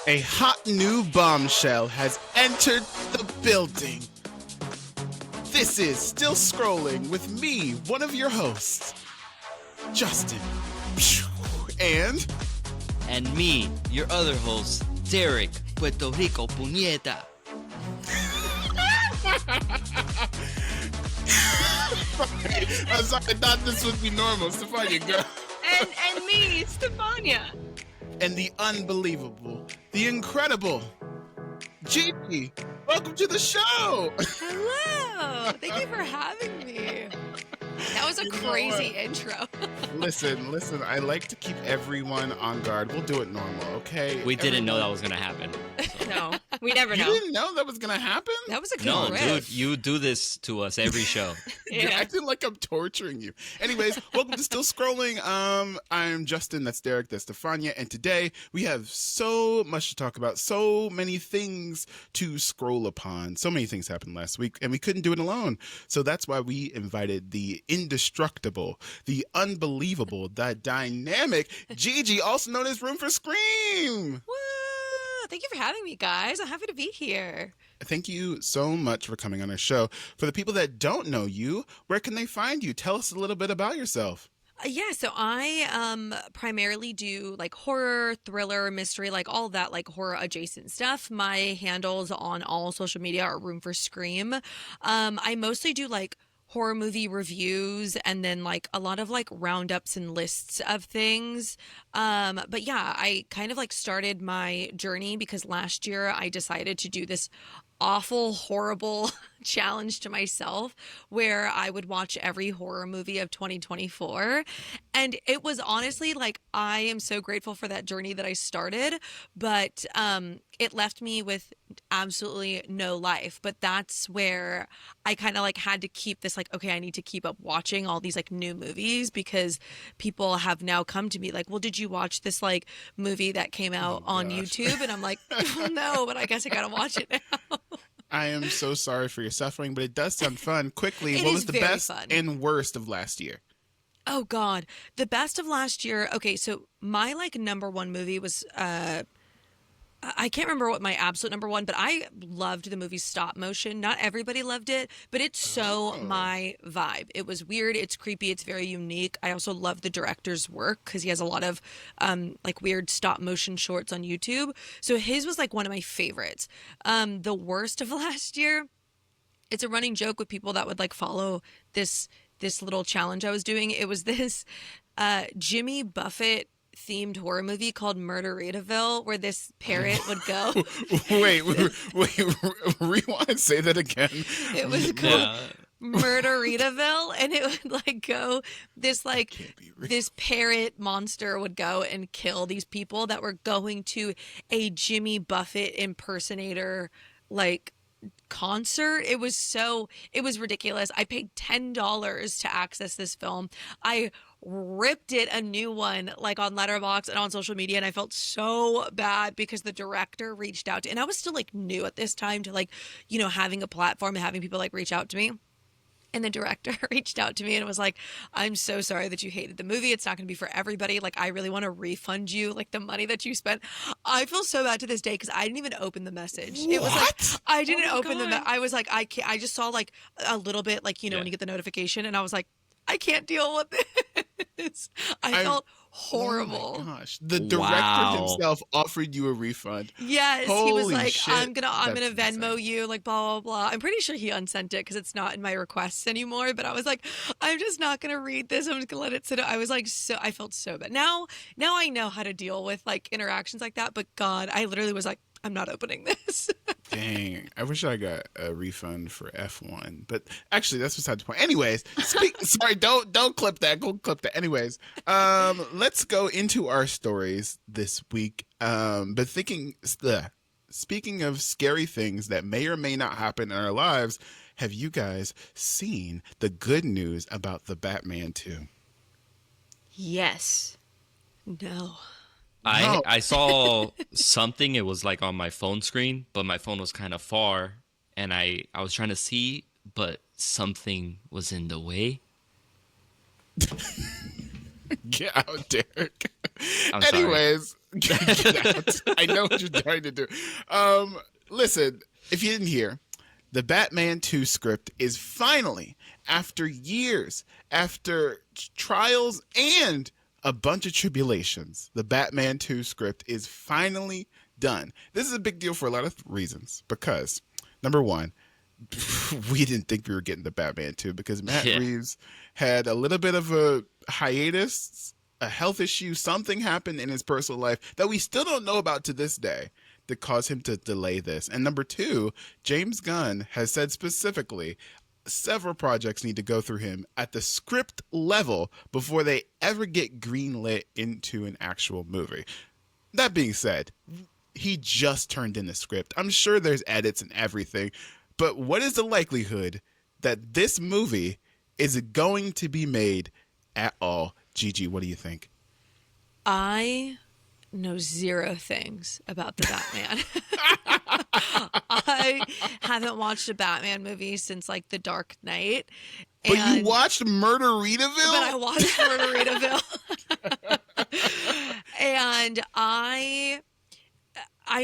A hot new bombshell has entered the building. This is Still Scrolling with me, one of your hosts, Justin. And me, your other host, Derek, Puerto Rico Puñeta. I'm sorry, I thought this would be normal. Stefania, go. And me, Stefania. And the unbelievable, the incredible, GiGi. Welcome to the show. Hello. Thank you for having me. That was a crazy intro. Listen. I like to keep everyone on guard. We'll do it normal, okay? We didn't know that was going to happen. No, we never know. You didn't know that was going to happen? That was a good No, riff. dude, you do this to us every show. You're acting like I'm torturing you. Anyways, welcome to Still Scrolling. I'm Justin, that's Derek, that's Stefania, and today we have so much to talk about, so many things to scroll upon. So many things happened last week, and we couldn't do it alone. So that's why we invited the indestructible, the unbelievable, the dynamic GiGi, also known as Room for Scream. Woo! Thank you for having me, guys. I'm happy to be here. Thank you so much for coming on our show. For the people that don't know you, where can they find you? Tell us a little bit about yourself. Yeah, so I primarily do like horror, thriller, mystery, like all that like horror adjacent stuff. My handles on all social media are Room for Scream. I mostly do like horror movie reviews and then like a lot of like roundups and lists of things. But yeah, I kind of like started my journey because last year I decided to do this awful, horrible challenge to myself where I would watch every horror movie of 2024. And it was honestly like, I am so grateful for that journey that I started, but it left me with absolutely no life. But that's where I kind of like had to keep this like, okay, I need to keep up watching all these like new movies because people have now come to me like, well, did you watch this like movie that came out on YouTube? And I'm like, no, but I guess I gotta watch it now. I am so sorry for your suffering, but it does sound fun. Quickly, It what is was the very best fun. and worst of last year? Oh God, the best of last year. Okay, so my like number one movie was I can't remember what my absolute number one, but I loved the movie Stop Motion. Not everybody loved it, but it's so my vibe. It was weird, it's creepy, it's very unique. I also love the director's work because he has a lot of like weird stop motion shorts on YouTube. So his was like one of my favorites. The worst of last year, it's a running joke with people that would like follow this little challenge I was doing. It was this Jimmy Buffett themed horror movie called Murderitaville where this parrot would go. Wait, rewind, say that again. It was called Murderitaville, and it would like go this like this parrot monster would go and kill these people that were going to a Jimmy Buffett impersonator like concert. It was ridiculous. I paid $10 to access this film. I ripped it a new one like on Letterboxd and on social media, and I felt so bad because the director reached out to, and I was still like new at this time to like, you know, having a platform and having people like reach out to me. And the director reached out to me and was like, I'm so sorry that you hated the movie. It's not going to be for everybody. Like, I really want to refund you, like, the money that you spent. I feel so bad to this day because I didn't even open the message. What? It was like, I didn't open God. I was like, I can't. I just saw, like, a little bit, like, you know, when you get the notification. And I was like, I can't deal with this. I felt horrible. Oh my gosh. The director himself offered you a refund. Yes, he was Holy like, shit. I'm gonna That's Venmo insane. you, like blah blah blah. I'm pretty sure he unsent it because it's not in my requests anymore. But I was like, I'm just not gonna read this. I'm just gonna let it sit. I was like, I felt so bad. Now I know how to deal with like interactions like that. But God, I literally was like, I'm not opening this. Dang, I wish I got a refund for F1, but actually that's beside the point. Anyways, sorry, don't clip that. Go clip that. Anyways, let's go into our stories this week. But speaking of scary things that may or may not happen in our lives, have you guys seen the good news about the Batman 2? Yes. No. I saw something. It was like on my phone screen, but my phone was kind of far, and I was trying to see, but something was in the way. Get out, Derek. I'm sorry. Anyways, Get out. I know what you're trying to do. Listen, if you didn't hear, the Batman 2 script is finally, after years, after trials and a bunch of tribulations, the Batman 2 script is finally done. This is a big deal for a lot of reasons. Because, number one, we didn't think we were getting the Batman 2 because Matt Reeves had a little bit of a hiatus, a health issue, something happened in his personal life that we still don't know about to this day that caused him to delay this. And number two, James Gunn has said specifically several projects need to go through him at the script level before they ever get greenlit into an actual movie. That being said, he just turned in the script. I'm sure there's edits and everything, but what is the likelihood that this movie is going to be made at all? GiGi, what do you think? I know zero things about the Batman. I haven't watched a Batman movie since like The Dark Knight. But you watched Murderitaville? But I watched Murderitaville. And I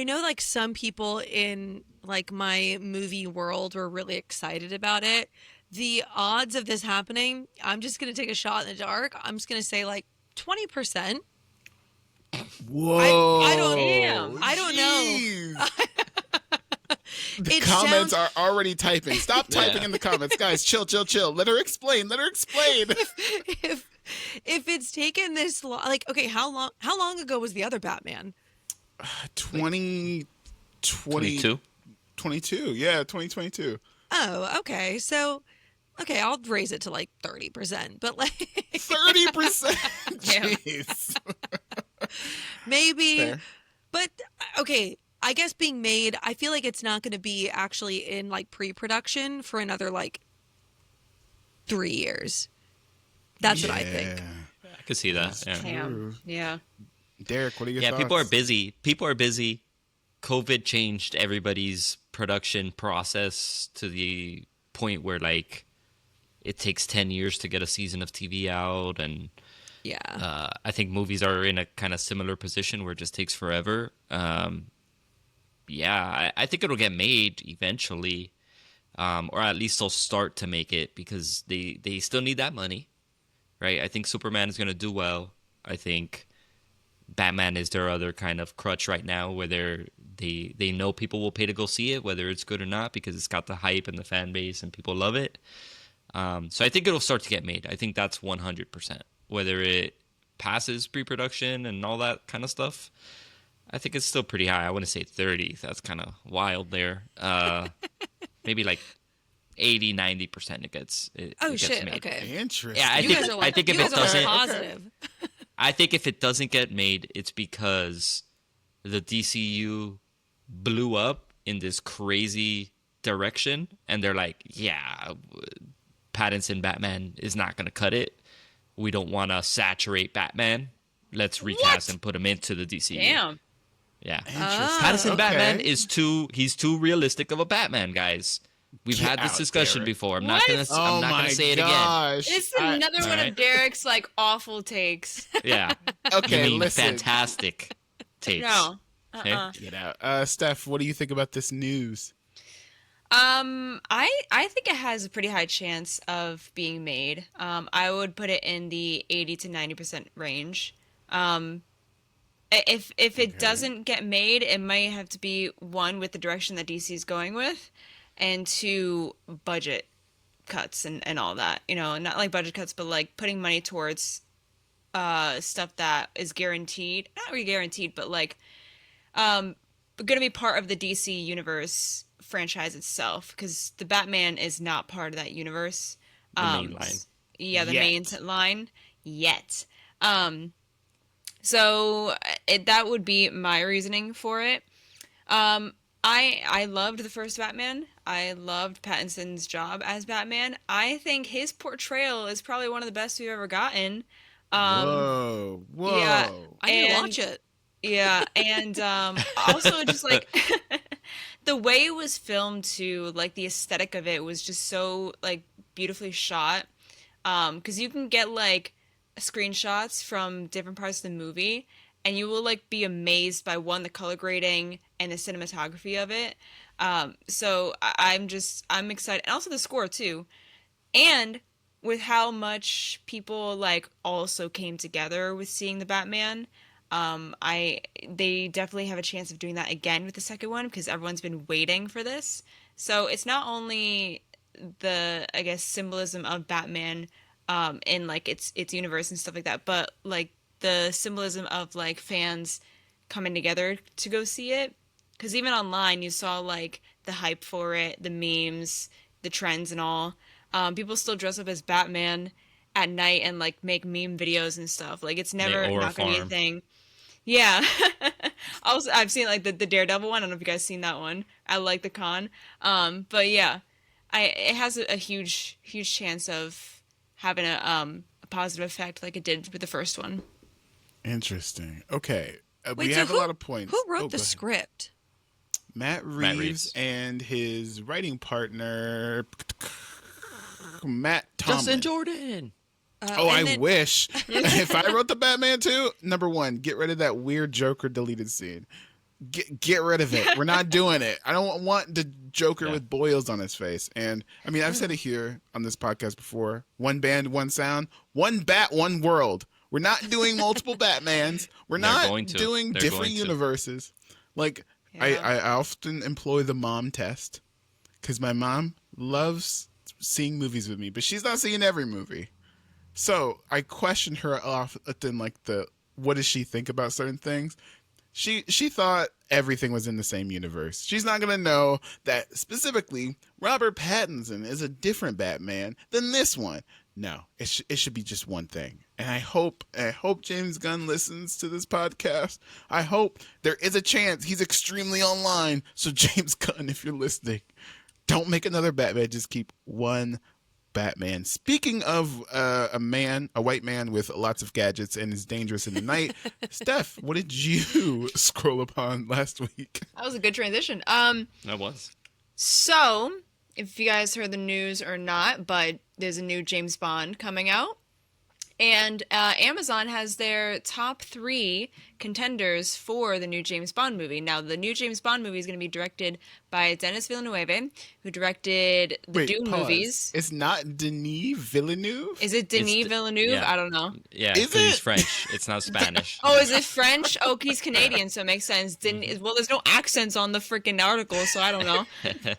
know like some people in like my movie world were really excited about it. The odds of this happening, I'm just going to take a shot in the dark. I'm just going to say like 20%. Whoa. I don't know. The comments are already typing. Stop typing in the comments. Guys, chill. Let her explain. If it's taken this long, like, okay, how long ago was the other Batman? 22. 22. Yeah, 2022. Oh, okay. So, okay, I'll raise it to like 30%, but like 30%. Jeez. Maybe. Fair. But okay, I guess being made, I feel like it's not going to be actually in like pre-production for another like 3 years. That's what I think. I could see that. Yeah. Derek, what are your thoughts? People are busy. COVID changed everybody's production process to the point where like it takes 10 years to get a season of TV out, and I think movies are in a kind of similar position where it just takes forever. I think it'll get made eventually, or at least they'll start to make it because they still need that money, right? I think Superman is going to do well. I think Batman is their other kind of crutch right now, where they know people will pay to go see it, whether it's good or not, because it's got the hype and the fan base and people love it. So I think it'll start to get made. I think that's 100%. Whether it passes pre-production and all that kind of stuff, I think it's still pretty high. I wouldn't say 30. That's kind of wild there. Maybe like 80-90% it gets made. Okay. Interesting. Yeah, I think if it doesn't, positive. I think if it doesn't get made, it's because the DCU blew up in this crazy direction, and they're like, Pattinson Batman is not going to cut it. We don't want to saturate Batman. Let's recast and him into the DCU. Damn. Yeah. Interesting. Pattinson Batman is too realistic of a Batman, guys. We've had this discussion before. I'm not gonna say it again. It's another one of Derek's like awful takes. Yeah. Okay, listen. Fantastic takes. No. Get out. Steph, what do you think about this news? I think it has a pretty high chance of being made. I would put it in the 80 to 90% range. If it doesn't get made, it might have to be one with the direction that DC is going with, and two, budget cuts and all that. You know, not like budget cuts, but like putting money towards stuff that is guaranteed, not really guaranteed, but like going to be part of the DC universe franchise itself, because the Batman is not part of that universe. The main line. Yeah, the main line yet. So that would be my reasoning for it. I loved the first Batman. I loved Pattinson's job as Batman. I think his portrayal is probably one of the best we've ever gotten. Whoa. Yeah, I need to watch it. Yeah, and also just like the way it was filmed too, like the aesthetic of it was just so like beautifully shot. Because you can get like screenshots from different parts of the movie, and you will like be amazed by one, the color grading and the cinematography of it. So I'm excited, and also the score too, and with how much people like also came together with seeing the Batman. They definitely have a chance of doing that again with the second one because everyone's been waiting for this. So it's not only the, I guess, symbolism of Batman in like its universe and stuff like that, but like the symbolism of like fans coming together to go see it. Because even online, you saw like the hype for it, the memes, the trends, and all. People still dress up as Batman at night and like make meme videos and stuff. Like it's never not going to be a thing. Yeah. Also, I've seen like the Daredevil one. I don't know if you guys seen that one. I like the con. But yeah, it has a huge chance of having a positive effect like it did with the first one. Interesting. Okay. Wait, we so have a lot of points. Who wrote the go ahead. script? Matt Reeves and his writing partner, Matt Tomlin. Justin Jordan. I wish. If I wrote the Batman too, number one, get rid of that weird Joker deleted scene. Get rid of it. We're not doing it. I don't want the Joker with boils on his face. And I mean, I've said it here on this podcast before. One band, one sound, one bat, one world. We're not doing multiple Batmans. We're not doing different universes. Like, I often employ the mom test because my mom loves seeing movies with me, but she's not seeing every movie. So I questioned her often, like what does she think about certain things? She thought everything was in the same universe. She's not gonna know that specifically Robert Pattinson is a different Batman than this one. No, it should be just one thing. And I hope James Gunn listens to this podcast. I hope there is a chance he's extremely online. So James Gunn, if you're listening, don't make another Batman. Just keep one Batman. Speaking of a white man with lots of gadgets and is dangerous in the night, Steph, what did you scroll upon last week? That was a good transition. That was. So, if you guys heard the news or not, but there's a new James Bond coming out. And Amazon has their top 3 contenders for the new James Bond movie. Now, the new James Bond movie is going to be directed by Denis Villeneuve, who directed the Dune movies. It's not Denis Villeneuve? Is it Denis Villeneuve? Yeah. I don't know. Yeah, he's French. It's not Spanish. Oh, is it French? Oh, he's Canadian, so it makes sense. Well, there's no accents on the freaking article, so I don't know.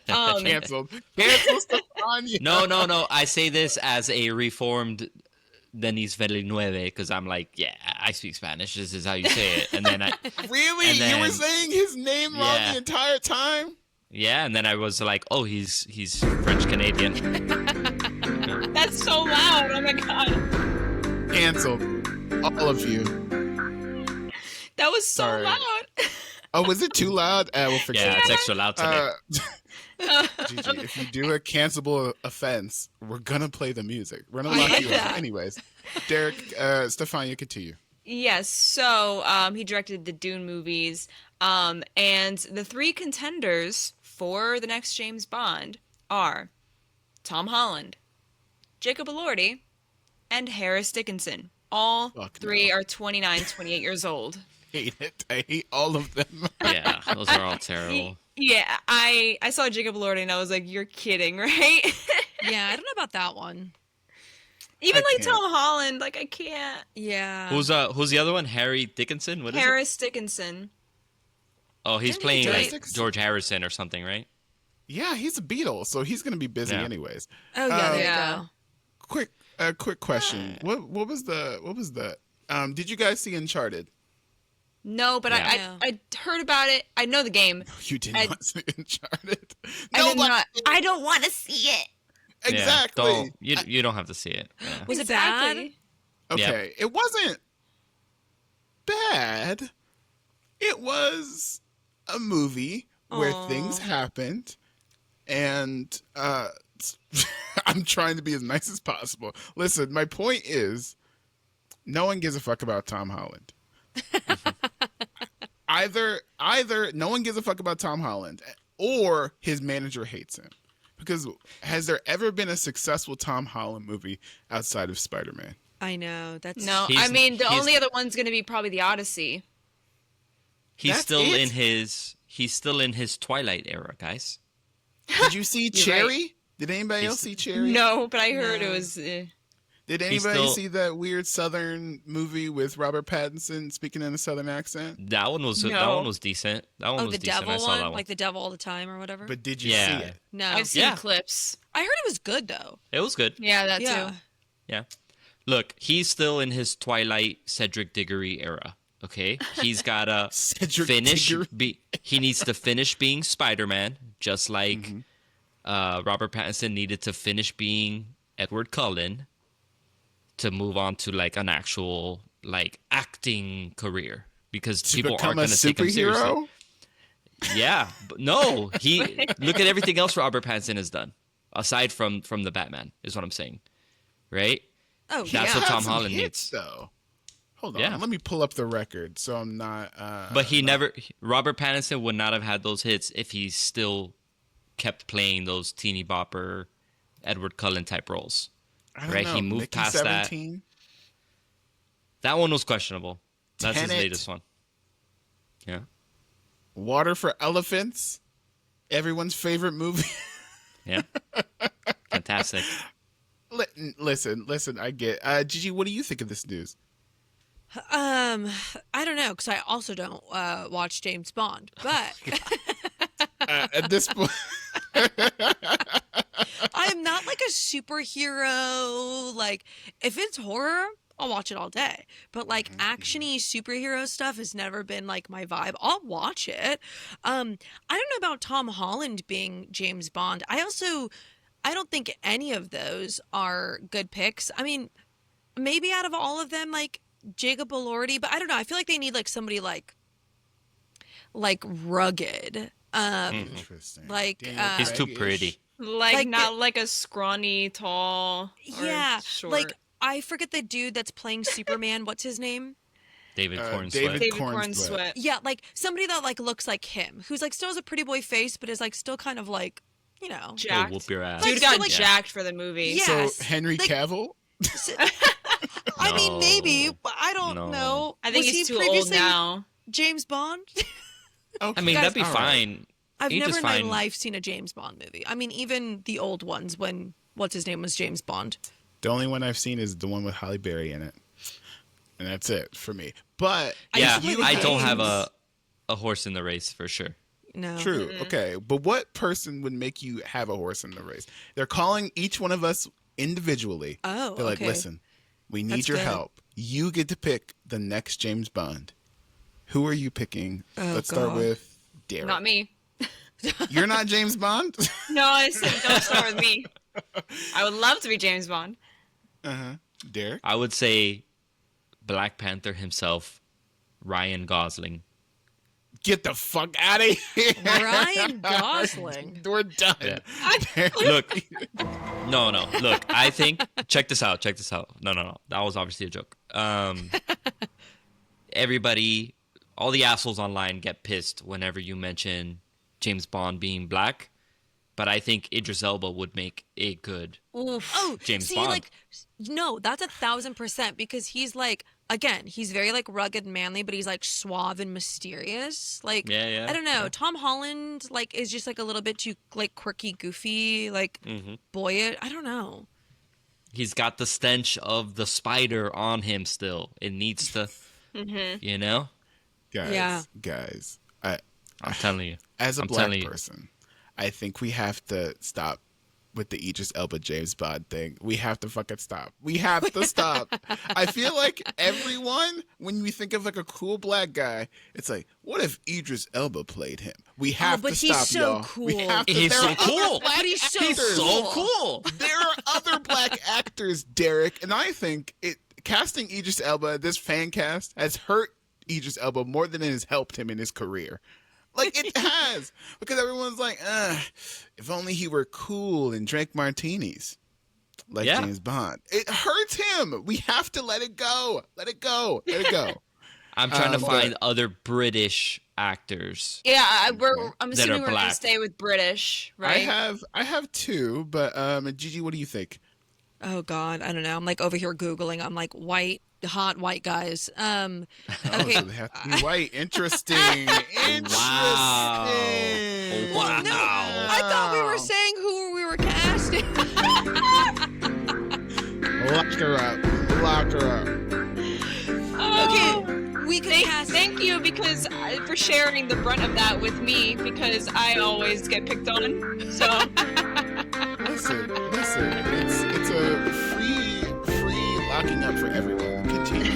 Canceled. Stefania. No. I say this as a reformed Denis Villeneuve because I'm like, yeah, I speak Spanish. This is how you say it. And then Really? You were saying his name wrong the entire time? Yeah, and then I was like, oh, he's French Canadian. That's so loud. Oh my god. Canceled. All of you. That was so loud. Oh, was it too loud? We'll fix it. Yeah, it's extra loud today. GiGi, if you do a cancelable offense, we're gonna play the music. We're gonna lock you up. Anyways, Derek, Stefania, continue. Yes, so he directed the Dune movies, and the 3 contenders for the next James Bond are Tom Holland, Jacob Elordi, and Harris Dickinson. All 3 are 29, 28 years old. Hate it. I hate all of them. Yeah, those are all terrible. Yeah, I saw Jacob Elordi and I was like, you're kidding, right? Yeah, I don't know about that one. Even Tom Holland, like I can't. Yeah. Who's the other one? Harry Dickinson? What is Harris Dickinson. Oh, he's playing like Dickinson? George Harrison or something, right? Yeah, he's a Beatle, so he's gonna be busy anyways. Oh yeah, there you go. Quick question. What was the did you guys see Uncharted? No, but I heard about it. I know the game. You did not see Uncharted. I don't want to see it. Exactly. Yeah, you don't have to see it. Yeah. Was it bad? Okay, It wasn't bad. It was a movie where things happened, and I'm trying to be as nice as possible. Listen, my point is, no one gives a fuck about Tom Holland. Either no one gives a fuck about Tom Holland, or his manager hates him. Because has there ever been a successful Tom Holland movie outside of Spider-Man? I know. No. I mean, the only other one's going to be probably The Odyssey. He's That's still it? in his Twilight era, guys. Did you see You're Cherry? Did anybody He's- else see Cherry? No, but I heard it No. was. Did He's anybody still- see that weird Southern movie with Robert Pattinson speaking in a Southern accent? That one was No. decent. That one Oh, was the decent. devil I saw one, that one. like the devil all the time or whatever. But did you Yeah. see it? No, I've seen Yeah. clips. I heard it was good though. It was good. Yeah, that Yeah. too. Yeah. Look, he's still in his Twilight Cedric Diggory era. Okay, he's gotta Cedric finish. Diggory. He needs to finish being Spider-Man, just like Mm-hmm. Robert Pattinson needed to finish being Edward Cullen to move on to like an actual like acting career because To people become aren't a going to take him seriously. superhero? Yeah, but no, he look at everything else Robert Pattinson has done aside from the Batman is what I'm saying, right? Oh, That's yeah. what Had Tom some Holland hits, needs. though. Hold on, Yeah. let me pull up the record so I'm not. But he never. Robert Pattinson would not have had those hits if he still kept playing those teeny bopper, Edward Cullen type roles. I don't right, know, he moved Mickey past that. 17? That one was questionable. That's his Tenet. latest one. Yeah. Water for Elephants, everyone's favorite movie. Yeah. Fantastic. Listen. I get. Gigi, what do you think of this news? I don't know because I also don't watch James Bond, but At this point, I am not like a superhero. Like if it's horror, I'll watch it all day. But like actiony superhero stuff has never been like my vibe. I'll watch it. I don't know about Tom Holland being James Bond. I don't think any of those are good picks. I mean, maybe out of all of them, like Jacob Elordi, but I don't know. I feel like they need like somebody like rugged. interesting. Like, He's too Craig-ish. pretty. Like, not the- like a scrawny, tall. Or Yeah, short. like I forget the dude that's playing Superman. What's his name? David Cornsweet. David David Cornsweet. Cornsweet. Yeah, like somebody that like looks like him, who's like still has a pretty boy face, but is like still kind of like, you know. Jacked. whoop your ass. Like, Dude got so, like- jacked for the movie. Yeah. So Yes. Henry Like- Cavill. I mean, maybe, No. but I don't No. know. I think Was he's he too old previously now. James Bond? Okay. I mean, Guys, that'd be all right. fine. I've Age never is in my fine. life seen a James Bond movie. I mean, even the old ones when what's his name was James Bond. The only one I've seen is the one with Halle Berry in it, and that's it for me. But Yeah, used to play I the don't have games. a horse in the race for sure. No. true. Okay, but what person would make you have a horse in the race? They're calling each one of us individually. Oh, They're like, okay. listen, we need That's your good. help. You get to pick the next James Bond. Who are you picking? Oh, Let's start God. with Derek. Not me. You're not James Bond? No, I said don't start with me. I would love to be James Bond. Derek? I would say Black Panther himself, Ryan Gosling. Get the fuck out of here. Ryan Gosling. We're done. Yeah. Look, no. Look, I think check this out. No. That was obviously a joke. Everybody, all the assholes online get pissed whenever you mention James Bond being black, but I think Idris Elba would make a good. Oof. Oh, James see, Bond. like, no, that's 1,000% because he's like, again, he's very like rugged and manly, but he's like suave and mysterious. Like, Yeah, I don't know. yeah. Tom Holland like is just like a little bit too like quirky, goofy, like boyish. I don't know. He's got the stench of the spider on him still. It needs to, you know. Guys, I'm telling you. as a I'm black telling you. person, I think we have to stop with the Idris Elba James Bond thing. We have to fucking stop. We have to stop. I feel like everyone, when we think of like a cool black guy, it's like, what if Idris Elba played him? We have but to he's stop, so y'all. cool. We have to. He's there so are other cool. black But he's so actors. He's so cool. There are other black actors, Derek, and I think casting Idris Elba, this fan cast, has hurt Idris Elba more than it has helped him in his career. Like it has, because everyone's like, if only he were cool and drank martinis like Yeah. James Bond. It hurts him. We have to let it go. Let it go. Let it go. I'm trying to but- find other British actors. Yeah, I'm That assuming are we're gonna black. stay with British, right? I have two, but Gigi, what do you think? Oh God, I don't know. I'm like over here googling. I'm like white hot white guys. Oh, Okay. so they have to be white. Interesting. Interesting. Wow. No, I thought we were saying who we were casting. Lock her up. Lock her up. Okay, we can cast. Thank you because for sharing the brunt of that with me because I always get picked on. So Listen. It's a free locking up for everyone. Continue.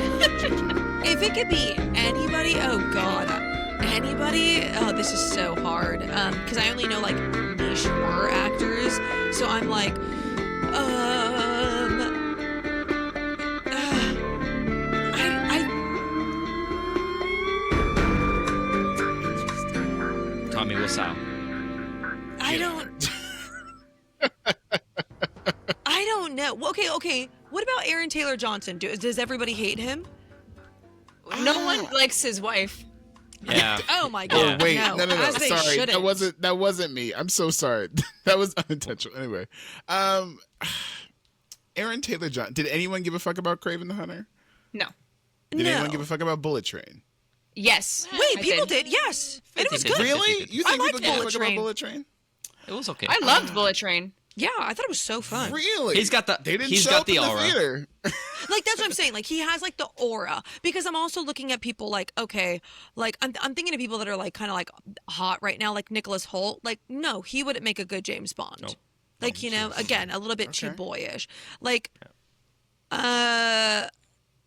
If it could be anybody, oh god, anybody. Oh, this is so hard. Because I only know like niche horror actors, so I'm like, Tommy Wiseau. I don't know. Well, okay. What about Aaron Taylor Johnson? Does everybody hate him? no one likes his wife. Yeah. Oh my god. Oh wait, no. no. As they Sorry, shouldn't. that wasn't me. I'm so sorry. That was unintentional. Anyway, Aaron Taylor Johnson. Did anyone give a fuck about Kraven the Hunter? No. Did No. anyone give a fuck about Bullet Train? Yes. Wait, I people did. Yes, and it was good. 50-50. Really? You think I people liked give a Bullet fuck about Train. Bullet Train? It was okay. I loved Bullet Train. Yeah, I thought it was so fun. Really? He's got the- They didn't he's show got up in the aura. theater. Like that's what I'm saying. Like he has like the aura. Because I'm also looking at people like, okay, like I'm thinking of people that are like kind of like hot right now, like Nicholas Hoult. Like no, he wouldn't make a good James Bond. No. Like you know, again, a little bit too Okay. boyish. Like,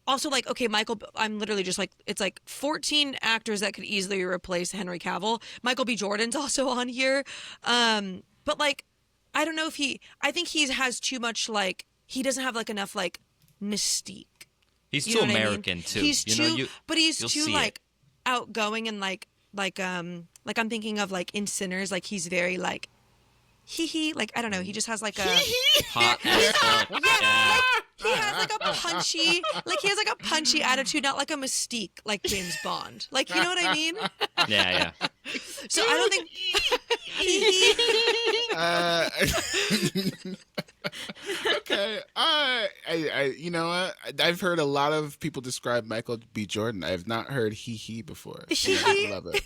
also like okay, Michael. I'm literally just like it's like 14 actors that could easily replace Henry Cavill. Michael B. Jordan's also on here, but like I don't know if I think he has too much like he doesn't have like enough like mystique. He's You too know what I mean? American too. He's you too, know, but he's you'll too see like it. outgoing and like I'm thinking of like in Sinners, like he's very like like I don't know, he just has like a hot as fuck. Yeah. he has like a punchy attitude, not like a mystique like James Bond. Like you know what I mean? Yeah. So I don't think Okay. I you know what? I've heard a lot of people describe Michael B. Jordan. I have not heard he before. I love it.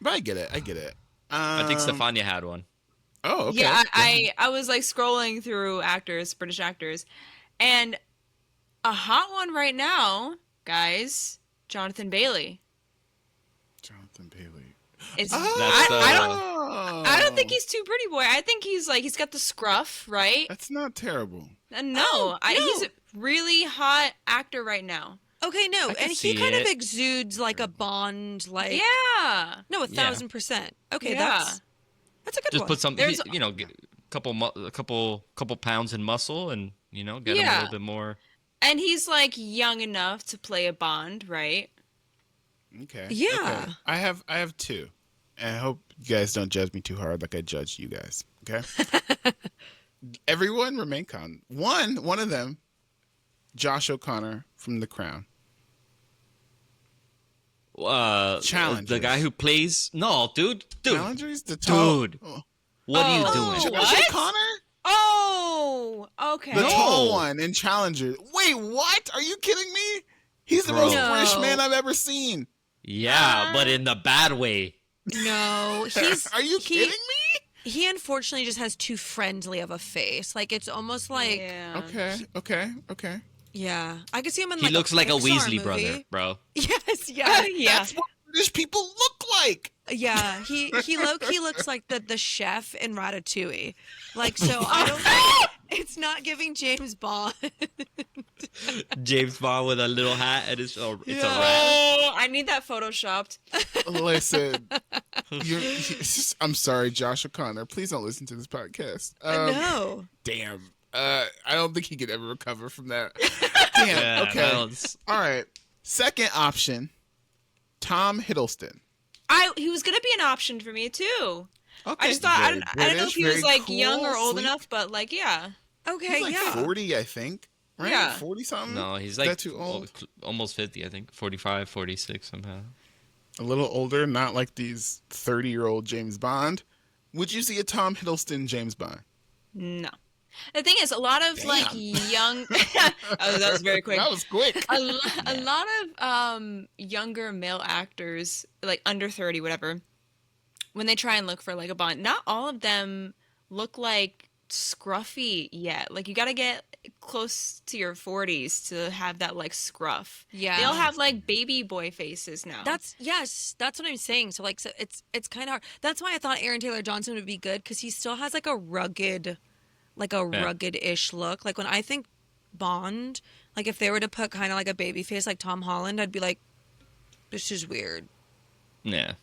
But I get it. I think Stefania had one. Oh, okay. Yeah, I was like scrolling through British actors, and a hot one right now, guys, Jonathan Bailey. Jonathan Bailey. It's That's I don't think he's too pretty boy. I think he's got the scruff, right? That's not terrible. No, he's a really hot actor right now. okay, no, can and he see kind of it. exudes like a Bond, like Yeah. no, 1,000%. Okay, Yeah. that's a good Just one. put some, There's- get a couple pounds in muscle, and get him a Yeah. little bit more. And he's like young enough to play a Bond, right? Okay. Yeah. Okay. I have two. And I hope you guys don't judge me too hard like I judged you guys. Okay? Everyone remain calm. One of them, Josh O'Connor from The Crown. Challengers. The guy who plays dude, Challengers? The tall, dude. What are you doing? Josh What? O'Connor? Oh, okay. The No. tall one in Challengers. Wait, what? Are you kidding me? He's the Bro. most No. fresh man I've ever seen. Yeah, but in the bad way. No, he's Are you he- kidding me? He unfortunately just has too friendly of a face. Like it's almost like Yeah. Okay. yeah. I could see him in He like looks a like a Pixar Weasley movie. brother, bro. Yes, yeah. Yeah. That's what British people look like. Yeah, he looks like the chef in Ratatouille. Like so I don't think it's not giving James Bond. James Bond with a little hat and it's a rat. Oh, I need that photoshopped. Listen, I'm sorry, Josh O'Connor. Please don't listen to this podcast. No. Damn. I don't think he could ever recover from that. Damn. Yeah, Okay. that was- All right. Second option, Tom Hiddleston. He was gonna be an option for me too. Okay. I just thought I Very don't know if he British, was very like young cool, or old sleek. enough, but like yeah. Okay, He's like yeah. 40, I think. Right? Yeah. 40 something? No, he's Is like that too old? almost 50, I think. 45, 46 somehow. A little older, not like these 30-year-old James Bond. Would you see a Tom Hiddleston James Bond? No. The thing is, a lot of like Damn. young. Oh, that was very quick. That was quick. A lot of younger male actors, like under 30, whatever, when they try and look for like a Bond, not all of them look like scruffy yet. Like you got to get close to your 40s to have that like scruff. Yeah. They all have like baby boy faces now. That's what I'm saying. So like, so it's kind of hard. That's why I thought Aaron Taylor Johnson would be good because he still has like a rugged-ish look. Like when I think Bond, like if they were to put kind of like a baby face like Tom Holland, I'd be like, this is weird. Yeah.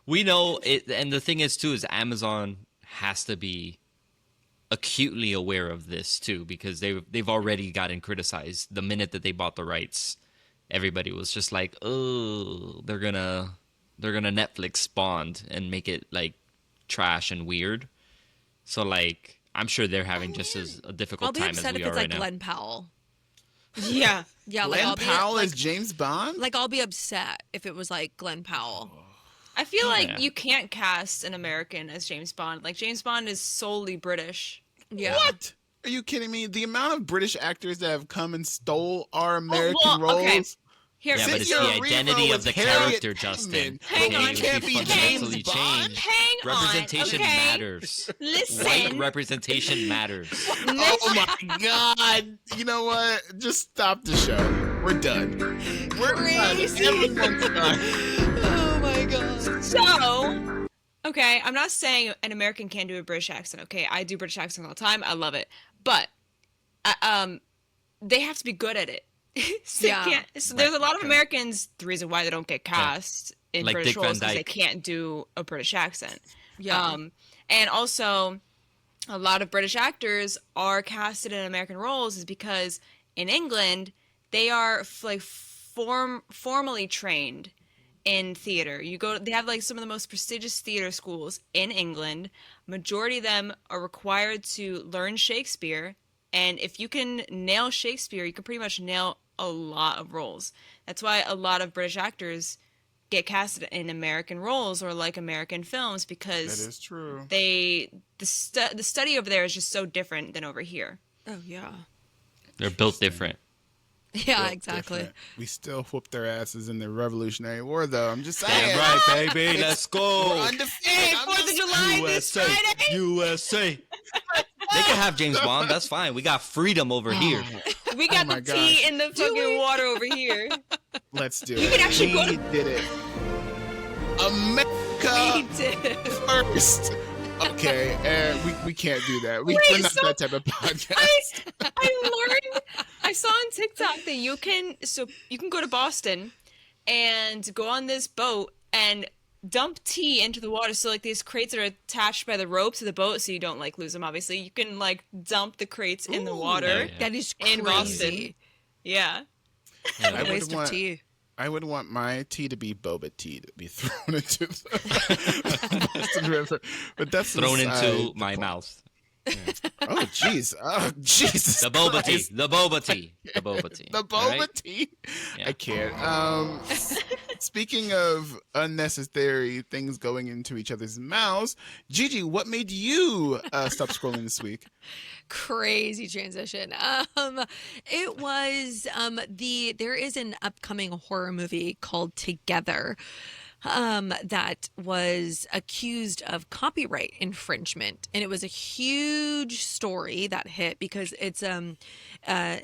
We know it, and the thing is too is Amazon has to be acutely aware of this too because they've already gotten criticized the minute that they bought the rights. Everybody was just like, oh, they're gonna Netflix Bond and make it like trash and weird. So like I'm sure they're having just as a I'll difficult be time as upset we if are it's right like now. Glenn Powell. yeah. Yeah, like Glenn I'll be Powell like, as James Bond? like I'll be upset if it was like Glenn Powell. I feel like Yeah. you can't cast an American as James Bond. Like James Bond is solely British. Yeah. What? Are you kidding me? The amount of British actors that have come and stole our American well, okay. roles. Here, Yeah, but it's Cynthia the Erivo identity of was the Harriet character, Tubman. Justin. Hang Okay, on. it Can't would be fundamentally James Bond? change. hang Representation on, okay? matters. White Listen. representation matters. Oh my God. You know what? Just stop the show. We're done. We're Crazy. done. Everyone's done. Oh my god. So, okay, I'm not saying an American can't do a British accent. Okay, I do British accent all the time. I love it, but they have to be good at it. So Yeah. there's a lot of Americans. The reason why they don't get cast in Like British Dick Van roles is they Dyke. can't do a British accent. Yeah. And also, a lot of British actors are casted in American roles is because in England they are formally trained in theater. They have like some of the most prestigious theater schools in England. Majority of them are required to learn Shakespeare, and if you can nail Shakespeare, you can pretty much nail a lot of roles. That's why a lot of British actors get casted in American roles or like American films because That is true. the study over there is just so different than over here. Oh yeah. They're built different. Yeah, Built exactly. different. We still whoop their asses in the Revolutionary War, though. I'm just saying. Damn right, baby. Let's We're go. undefeated. Hey, I'm 4th of just- July this Friday! USA. They can have James Bond. That's fine. We got freedom over here. We got my the tea gosh. in the fucking water over here. Let's do You it. can actually go We to- did it. America We did. first. Okay, we can't do that. We're Wait, not so- that type of podcast. I learned. I saw on TikTok that you can go to Boston and go on this boat and dump tea into the water. So like these crates are attached by the rope to the boat, so you don't like lose them. Obviously, you can like dump the crates in the water. yeah. That is In Boston. crazy. Yeah. I What a would waste of want- tea. I would want my tea to be boba tea to be thrown into the Boston River, but that's Thrown beside into the my point. mouth. Oh jeez! Oh Jesus! The boba tea. Christ. The boba tea. The boba tea. The All boba right? tea. Yeah. I can't. Speaking of unnecessary things going into each other's mouths, Gigi, what made you stop scrolling this week? Crazy transition. It was there is an upcoming horror movie called Together that was accused of copyright infringement, and it was a huge story that hit because it's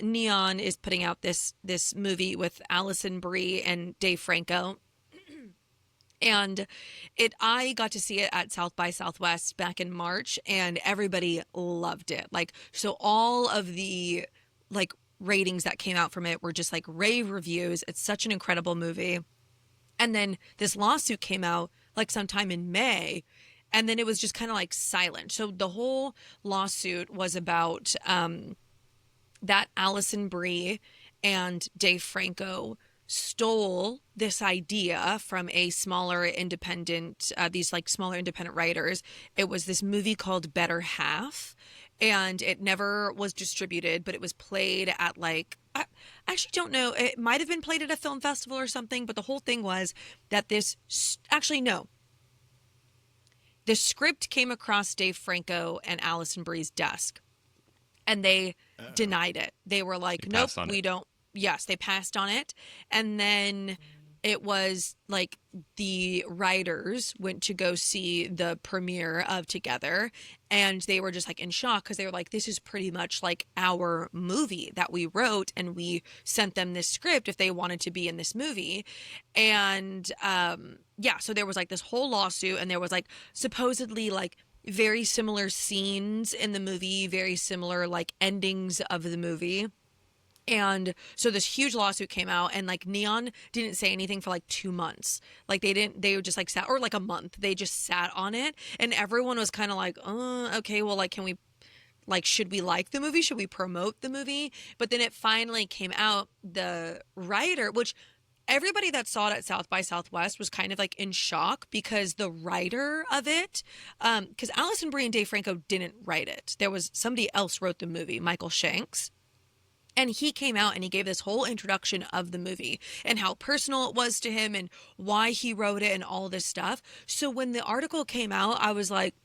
Neon is putting out this movie with Allison Brie and Dave Franco. And I got to see it at South by Southwest back in March, and everybody loved it. Like, so all of the like ratings that came out from it were just like rave reviews. It's such an incredible movie. And then this lawsuit came out like sometime in May, and then it was just kind of like silent. So the whole lawsuit was about that Allison Brie and Dave Franco stole this idea from a smaller independent, these like smaller independent writers. It was this movie called Better Half, and it never was distributed, but it was played at like, I actually don't know, it might have been played at a film festival or something, but the whole thing was that actually no. The script came across Dave Franco and Allison Brie's desk and they denied it. They were They like, nope, passed on we it. don't. Yes, they passed on it. And then it was like the writers went to go see the premiere of Together, and they were just like in shock because they were like, this is pretty much like our movie that we wrote, and we sent them this script if they wanted to be in this movie. And yeah, so there was like this whole lawsuit, and there was like supposedly like very similar scenes in the movie, very similar like endings of the movie. And so this huge lawsuit came out, and like Neon didn't say anything for like 2 months. Like they were just like sat, or like a month. They just sat on it, and everyone was kind of like, okay, well, like, can we, like, should we like the movie? Should we promote the movie? But then it finally came out. The writer, which everybody that saw it at South by Southwest was kind of like in shock because the writer of it, because Allison Brie and Dave Franco didn't write it. There was somebody else wrote the movie, Michael Shanks. And he came out and he gave this whole introduction of the movie and how personal it was to him and why he wrote it and all this stuff. So when the article came out, I was like,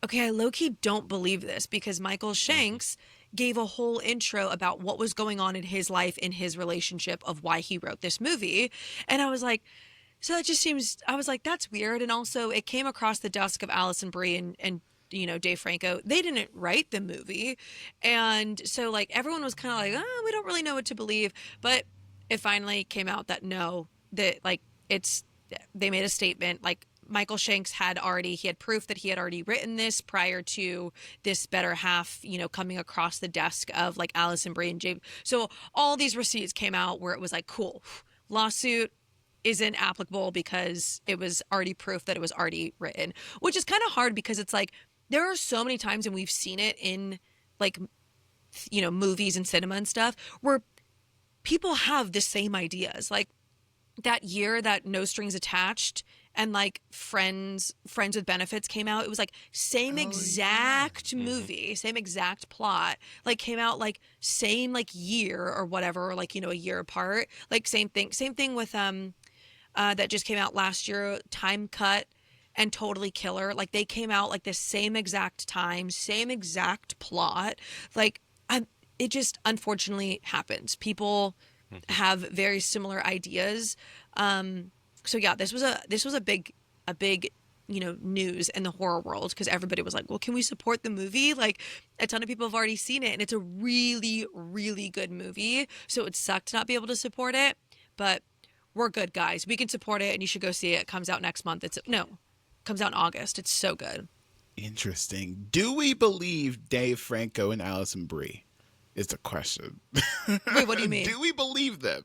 okay, I low-key don't believe this, because Michael Shanks gave a whole intro about what was going on in his life, in his relationship, of why he wrote this movie. And I was like, so that just seems, I was like, that's weird. And also it came across the desk of Allison Brie and Dave Franco. They didn't write the movie. And so like everyone was kind of like, oh, we don't really know what to believe. But it finally came out that no, that like they made a statement, like Michael Shanks he had proof that he had already written this prior to this better half, coming across the desk of like Allison Brie and James. So all these receipts came out where it was like, cool, lawsuit isn't applicable because it was already proof that it was already written, which is kind of hard because it's like, there are so many times, and we've seen it in like, movies and cinema and stuff, where people have the same ideas. Like that year that No Strings Attached and like Friends with Benefits came out, it was like same exact movie, same exact plot, like came out like same like year or whatever, or like, a year apart, like same thing with that just came out last year, Time Cut and Totally Killer. Like they came out like the same exact time, same exact plot. Like it just unfortunately happens. People have very similar ideas. So yeah, this was a big news in the horror world, because everybody was like, well, can we support the movie? Like a ton of people have already seen it, and it's a really, really good movie. So it sucked to not be able to support it, but we're good, guys. We can support it, and you should go see it. It comes out next month. Comes out in August. It's so good. Interesting. Do we believe Dave Franco and Allison Brie? Is the question. Wait, what do you mean? Do we believe them?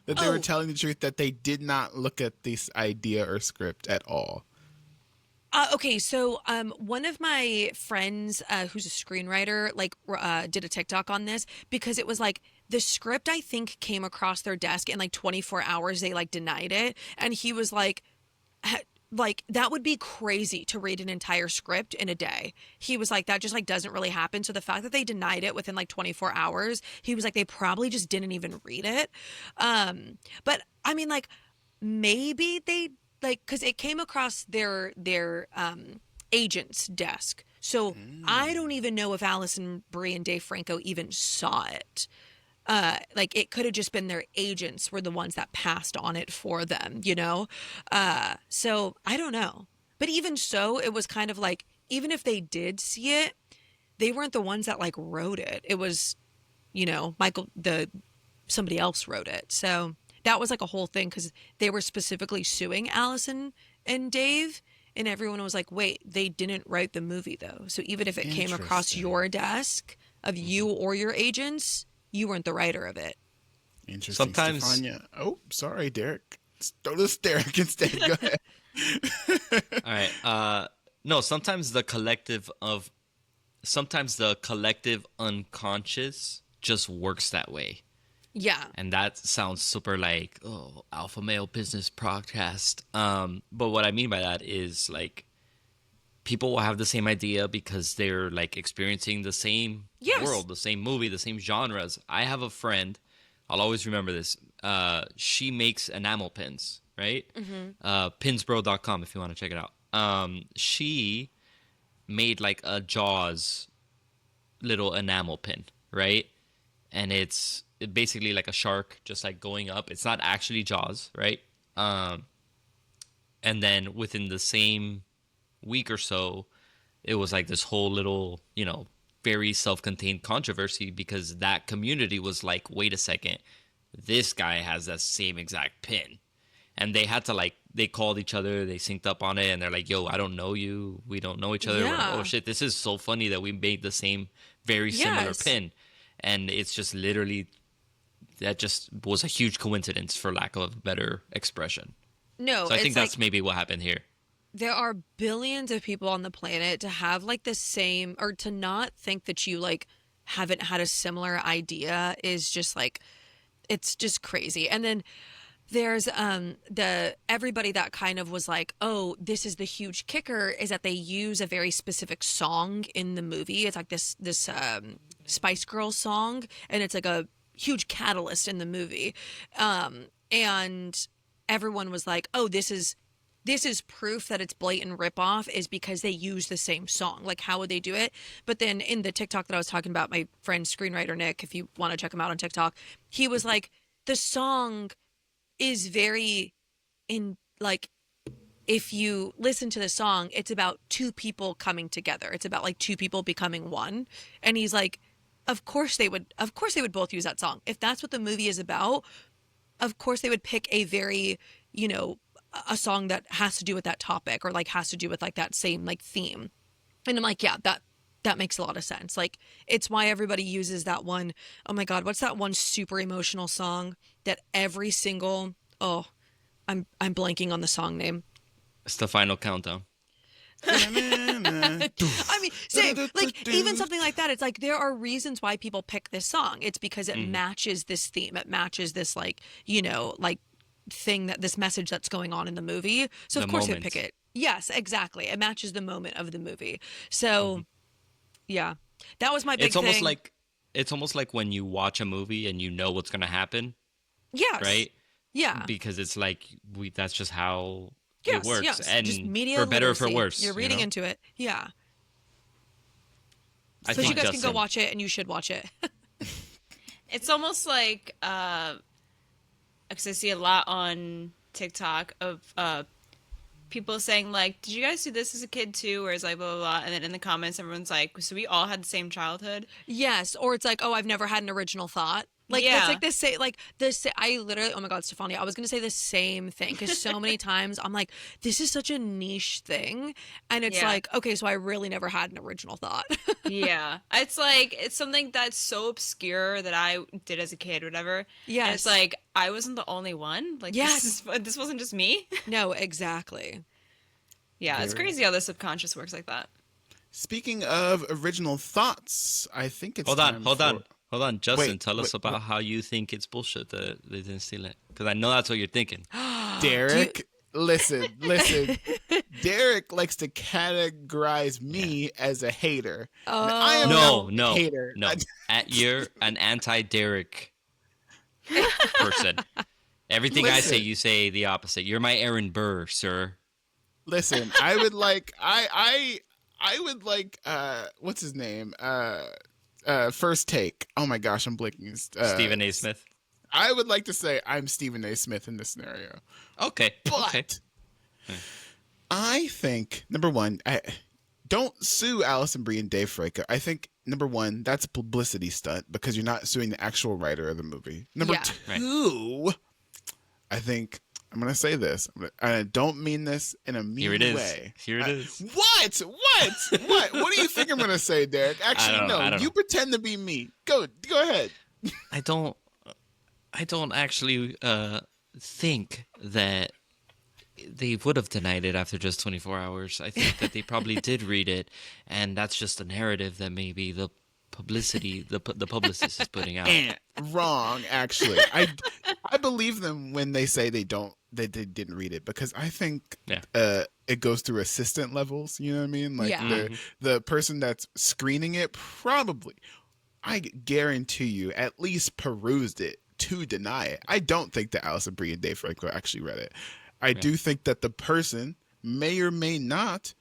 That they were telling the truth, that they did not look at this idea or script at all? Okay, so one of my friends who's a screenwriter did a TikTok on this, because it was like the script, I think, came across their desk in like 24 hours. They like denied it, and he was like that would be crazy to read an entire script in a day. He was like, that just like doesn't really happen. So the fact that they denied it within like 24 hours, he was like, they probably just didn't even read it. But I mean, like, maybe they like, because it came across their agent's desk. So I don't even know if Allison Brie and Dave Franco even saw it. Like it could have just been their agents were the ones that passed on it for them, so I don't know. But even so, it was kind of like, even if they did see it, they weren't the ones that like wrote it. It was, somebody else wrote it. So that was like a whole thing, because they were specifically suing Allison and Dave, and everyone was like, wait, they didn't write the movie though. So even if it came across your desk of you or your agents, you weren't the writer of it. Interesting. Sometimes, Stefania. Oh, sorry, Derek. Throw this Derek instead. Go ahead. all right. No, sometimes the collective unconscious just works that way. Yeah. And that sounds super like, oh, alpha male business podcast. But what I mean by that is like, people will have the same idea because they're like experiencing the same world, the same movie, the same genres. I have a friend, I'll always remember this. She makes enamel pins, right? Pinsbro.com if you want to check it out. She made like a Jaws little enamel pin, right? And it's basically like a shark just like going up. It's not actually Jaws, right? And then within the same week or so, it was like this whole little, very self-contained controversy because that community was like, wait a second, this guy has that same exact pin. And they had to they called each other, they synced up on it, and they're like, yo, I don't know you. We don't know each other. We're like, oh shit, this is so funny that we made the same, very similar pin. And it's just literally, that just was a huge coincidence, for lack of a better expression. No, so I think that's maybe what happened here. There are billions of people on the planet. To have like the same, or to not think that you like haven't had a similar idea is just like, it's just crazy. And then there's everybody that kind of was like, oh, this is the huge kicker, is that they use a very specific song in the movie. It's like this Spice Girls song, and it's like a huge catalyst in the movie. And everyone was like, oh, this is proof that it's blatant ripoff, is because they use the same song. Like, how would they do it? But then in the TikTok that I was talking about, my friend screenwriter Nick, if you want to check him out on TikTok, he was like, the song is very if you listen to the song, it's about two people coming together. It's about like two people becoming one. And he's like, of course they would both use that song. If that's what the movie is about, of course they would pick a very, a song that has to do with that topic, or like has to do with like that same like theme. And I'm like, yeah, that makes a lot of sense. Like, it's why everybody uses that one. Oh my God, what's that one super emotional song that every single, I'm blanking on the song name. It's the final countdown. I mean, same. Like, even something like that, it's like, there are reasons why people pick this song. It's because it matches this theme. It matches this, like, like thing, that this message that's going on in the movie. So of course they pick it. Yes, exactly. It matches the moment of the movie. So yeah, that was my big thing. It's almost like when you watch a movie and you know what's going to happen. Yes. Right? Yeah. Because it's like, that's just how it works. Yes. And just media for better literacy. or for worse. You're reading into it. Yeah. I so think you guys Justin, can go watch it, and you should watch it. It's almost like, because I see a lot on TikTok of people saying like, did you guys do this as a kid too? Or is like blah, blah, blah. And then in the comments, everyone's like, so we all had the same childhood. Yes. Or it's like, oh, I've never had an original thought. Like, yeah. It's like this, say, like this. I literally, oh my God, Stefania, I was going to say the same thing, because so many times I'm like, this is such a niche thing. And it's like, okay, so I really never had an original thought. Yeah. It's like, it's something that's so obscure that I did as a kid, whatever. Yes. And it's like, I wasn't the only one. Like, yes. this wasn't just me. No, exactly. Yeah, it's crazy how the subconscious works like that. Speaking of original thoughts, I think it's Hold on, Justin, tell us about wait. how you think it's bullshit that they didn't steal it. Because I know that's what you're thinking. Derek, listen. Derek likes to categorize me as a hater. Oh. I am no hater. No. You're an anti-Derek person. Everything I say, you say the opposite. You're my Aaron Burr, sir. Listen, I would like what's his name? First Take. Oh my gosh, I'm blinking. Stephen A. Smith. I would like to say I'm Stephen A. Smith in this scenario. Okay. But I think, number one, don't sue Allison Brie and Dave Franco. I think, number one, that's a publicity stunt because you're not suing the actual writer of the movie. Number two, I think, I'm going to say this. I don't mean this in a mean way. Here it is. What? What do you think I'm going to say, Derek? Actually, no. You pretend to be me. Go ahead. I don't actually think that they would have denied it after just 24 hours. I think that they probably did read it, and that's just a narrative that maybe the publicist is putting out. Wrong, actually. I believe them when they say they didn't read it, because I think it goes through assistant levels. You know what I mean? Like the person that's screening it probably, I guarantee you, at least perused it to deny it. I don't think that Allison Brie and Dave Franco actually read it. I do think that the person may or may not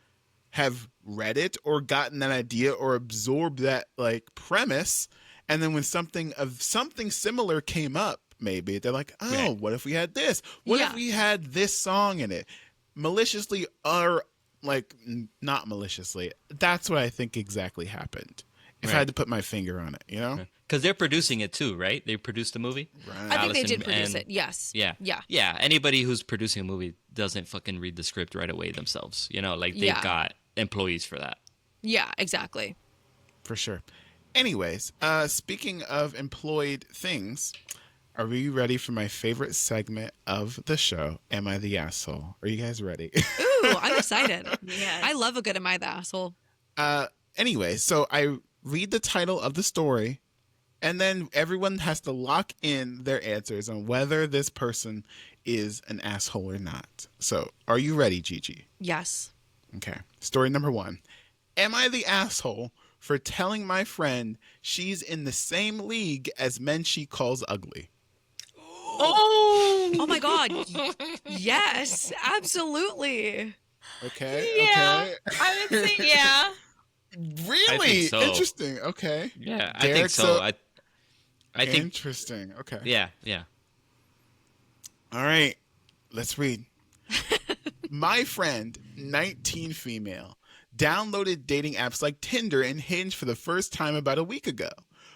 have read it or gotten that idea or absorbed that like premise, and then when something similar came up, maybe they're like, oh, Right. what if we had this? What if we had this song in it? Maliciously or like not maliciously. That's what I think exactly happened. If I Right. had to put my finger on it, you know? Because they're producing it too, right? They produced the movie. Right. I think they Allison did produce and- it. Yes. Yeah. Yeah. Yeah. Anybody who's producing a movie doesn't fucking read the script right away themselves. You know, like they've Yeah. got employees for that. Yeah, exactly. For sure. Anyways, speaking of employed things, are we ready for my favorite segment of the show? Am I the asshole? Are you guys ready? Ooh, I'm excited. Yes. I love a good "Am I the asshole?" Anyway, so I read the title of the story, and then everyone has to lock in their answers on whether this person is an asshole or not. So, are you ready, Gigi? Yes. Okay. Story number 1. Am I the asshole for telling my friend she's in the same league as men she calls ugly? Oh my God. Yes, absolutely. Okay. Yeah. Okay. I would say yeah. Really so. interesting. Okay. Yeah, I Derek, think so. I think, interesting. Okay. yeah, yeah. All right. Let's read. My friend, 19 female, downloaded dating apps like Tinder and Hinge for the first time about a week ago.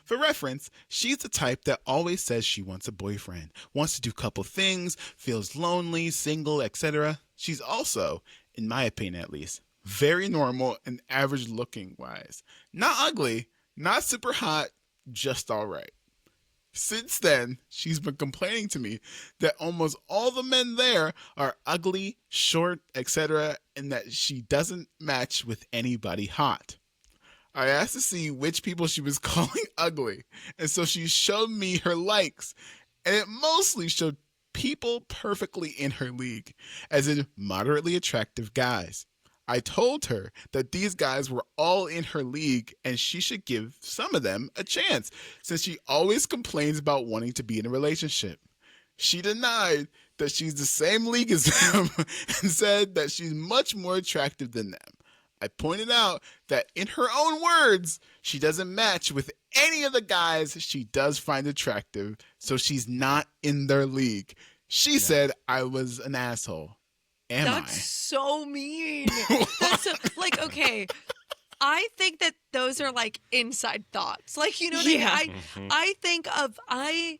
For reference, she's the type that always says she wants a boyfriend, wants to do couple things, feels lonely, single, etc. She's also, in my opinion at least, very normal and average looking wise. Not ugly, not super hot, just all right. Since then, she's been complaining to me that almost all the men there are ugly, short, etc., and that she doesn't match with anybody hot. I asked to see which people she was calling ugly, and so she showed me her likes, and it mostly showed people perfectly in her league, as in moderately attractive guys. I told her that these guys were all in her league and she should give some of them a chance, since she always complains about wanting to be in a relationship. She denied that she's the same league as them and said that she's much more attractive than them. I pointed out that in her own words, she doesn't match with any of the guys she does find attractive, so she's not in their league. She said I was an asshole. Am That's so mean. That's so, like, okay. I think that those are like inside thoughts. Like, you know what Yeah. I mean? I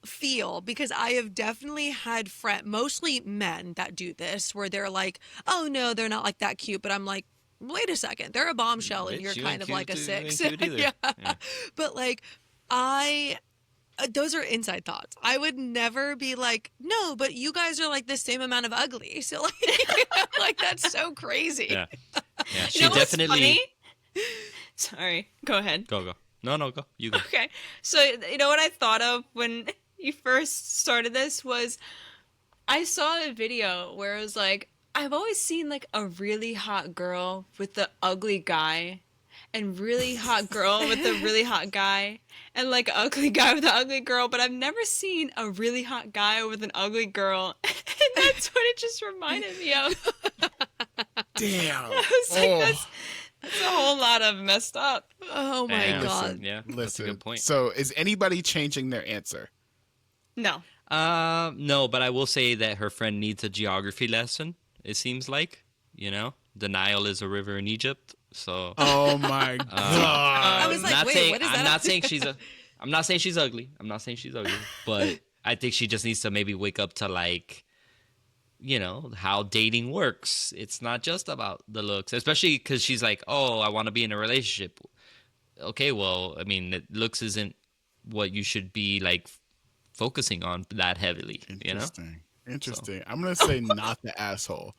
feel, because I have definitely had mostly men that do this, where they're like, oh no, they're not like that cute. But I'm like, wait a second, they're a bombshell and Bitch, you're you kind ain't of cute like a too, you ain't 6. cute either. Yeah. Yeah. But like, those are inside thoughts. I would never be like, no, but you guys are like the same amount of ugly. So like, like that's so crazy. Yeah. Yeah. She You know what's definitely funny? Sorry. Go ahead. go. No, go. You go. Okay. So, you know what I thought of when you first started this was I saw a video where it was like, I've always seen like a really hot girl with the ugly guy and really hot girl with the really hot guy and like ugly guy with the ugly girl, but I've never seen a really hot guy with an ugly girl. And that's what it just reminded me of. Damn. I was like, that's a whole lot of messed up. Oh my Damn. God. Yeah. That's a Listen, good point. so is anybody changing their answer? No. No, but I will say that her friend needs a geography lesson. It seems like, the Nile is a river in Egypt. So Oh my God. I was like, wait, what is that? I'm not saying she's ugly. I'm not saying she's ugly, but I think she just needs to maybe wake up to like, how dating works. It's not just about the looks, especially because she's like, oh, I want to be in a relationship. Okay, well, I mean, looks isn't what you should be like focusing on that heavily, Interesting. Interesting. I'm going to say not the asshole.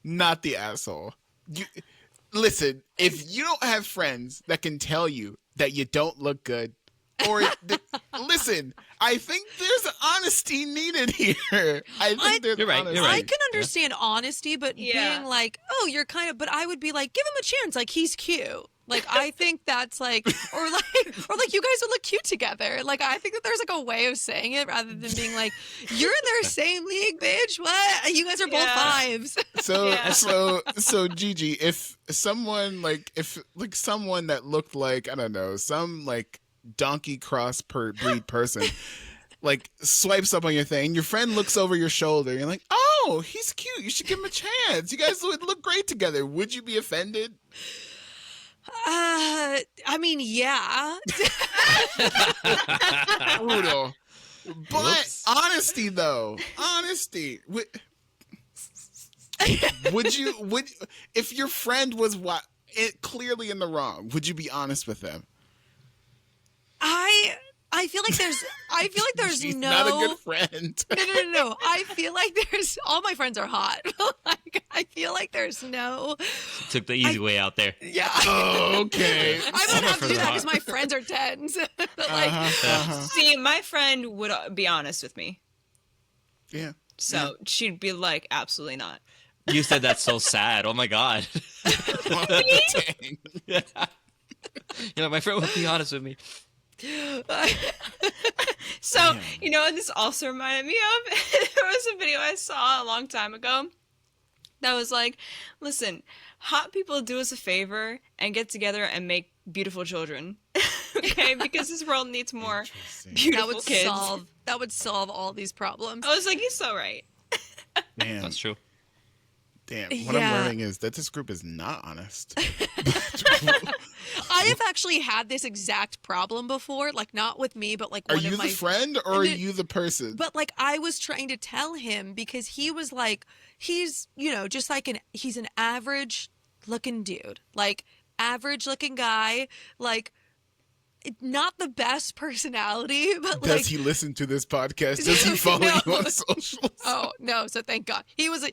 Not the asshole. Listen, if you don't have friends that can tell you that you don't look good, or listen, I think there's honesty needed here. I think there's You're right, honesty. you're right. I can understand honesty, but Yeah. being like, oh, you're kind of, but I would be like, give him a chance. Like, he's cute. Like, I think that's like, or like you guys would look cute together. Like, I think that there's like a way of saying it rather than being like, you're in their same league, bitch. What? You guys are both Yeah. 5s. So Yeah. so Gigi, if someone someone that looked like, I don't know, some like donkey cross breed person like swipes up on your thing, your friend looks over your shoulder, you're like, oh, he's cute, you should give him a chance, you guys would look great together, would you be offended? I mean, yeah. Brutal. But Whoops. honesty though, honesty. Would if your friend was clearly in the wrong, would you be honest with them? I feel like there's She's no. not a good friend. No. I feel like there's all my friends are hot. Like I feel like there's no. Took the easy way out there. Yeah. Oh, okay. I don't have to do that hot. because my friends are tens. But like, See, my friend would be honest with me. Yeah. So she'd be like, absolutely not. You said that's so sad. Oh my god. Dang. You know, my friend would be honest with me. So, you know what this also reminded me of? There was a video I saw a long time ago that was like, listen, hot people do us a favor and get together and make beautiful children. Okay? Because this world needs more Interesting. beautiful kids. that would solve all these problems. I was like, you're so right. Damn. That's true. Damn. What Yeah. I'm learning is that this group is not honest. I have actually had this exact problem before, like not with me, but like Are one you of my the friend or are you the person? But like I was trying to tell him because he was like, he's, you know, just like he's an average looking dude, like average looking guy, like not the best personality, but Does like. he listen to this podcast? Does he follow No. you on socials? Oh no! So thank God he was a